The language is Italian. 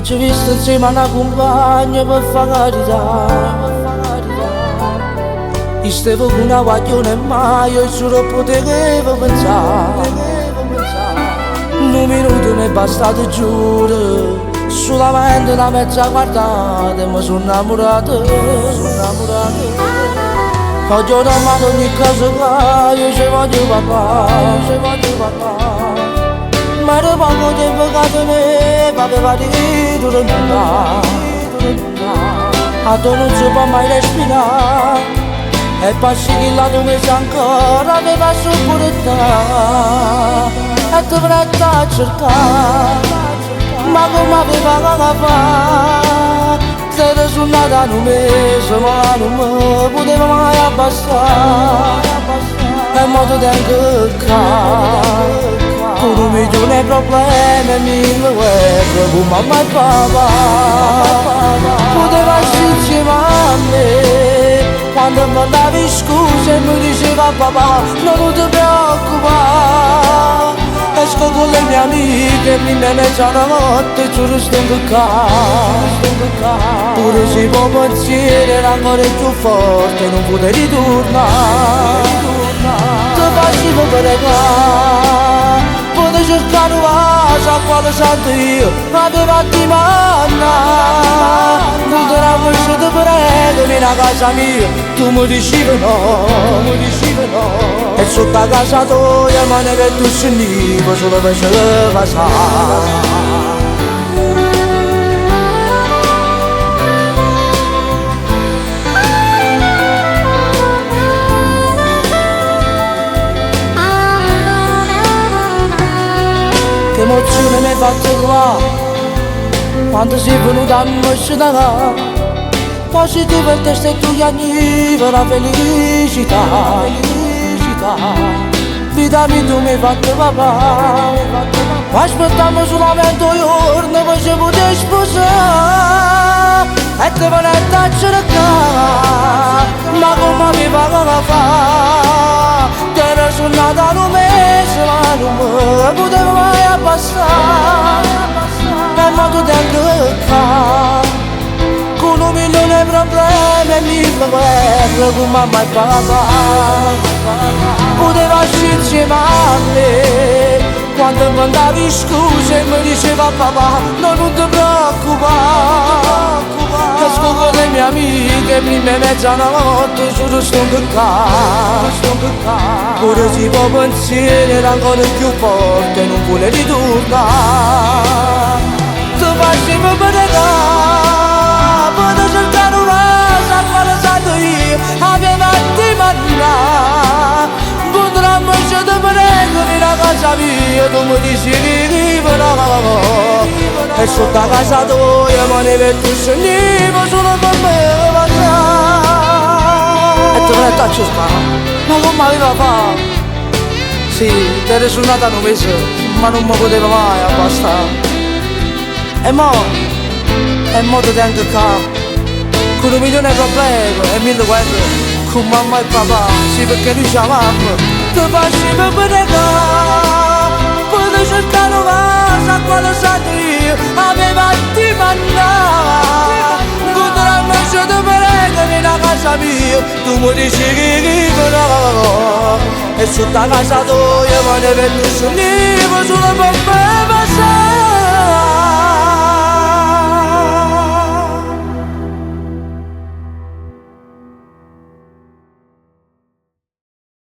Ci visto insieme a una compagna per fare carità. E stavo con una guaglione ma io solo potevo pensare. Un minuto mi è bastato giuro, solamente una mezza guardata e mi sono innamorato. Oggi ho domato ogni cosa che io ci voglio papà. Ma da poco tempo che me aveva detto di nulla. A tu non si può mai respirare e passi che la tua messa ancora ti va sopportare. E ti prendo a cercare, ma come aveva a fare? Se ti sono nata un mese ma non mi poteva mai abbassare. E mo ti tengo qua con un milione di problemi, mille guerre, con mamma e papà. Poteva essere insieme a me quando mi davi scuse e mi diceva papà non ti preoccupare. Esco con le mie amiche, prima mezzanotte giuro sto qua. Pure se può pensiero era ancora più forte, non potevi ritornare. Ti facevo pregare, potevi cercare una casa a quale santo io aveva di manna. Non te la voce ti prego, vieni a casa mia, tu mi dicevi no. E sotto a casa tua ma ne che tu sentivo solo per ce la passare. Che emozione mi hai fatto trovare quando sei venuta a me scendere. Positivo il testo e tu gli anni per la felicità. Vita mia tu mi hai fatto papà. Aspettiamo solamente un giorno poi ci potevi sposare. E te venite a cercare, ma come mi paga la fa? Te ne sono nata un mese ma non mi potevo mai abbassare. E ma tu tengo qua con un milione di problemi e mille guerre con mamma e papà. Poteva essere insieme a me quando mi davi scuse e mi diceva papà non ti preoccupare. Esco con le mie amiche prima mezzanotte giuro sto qua. Pure se può pensiero era ancora più forte, non vuole ritornare. Ti facevo pregare, potevo cercare una casa a quale santo io aveva di mangiare. Potremmo ci ti prego vieni a casa mia, tu mi dici che no. E sotto a casa tua ma ne vedo scendivo solo per me passare. E ti prendo a cercare, ma come aveva fatto? Sì, te ne sono nata un mese ma non mi poteva mai abbassare. E mo ti tengo qua con un milione di problemi e mille guerre con mamma e papà. Sì, perché noi siamo mamma. Ti facevo pregare, potevo cercare una casa a quale santo io aveva di mangiare. Quando la noce ti prego vieni a casa mia, tu mi dici che no. E sotto a casa tua ma ne vedo scendivo solo per me passare.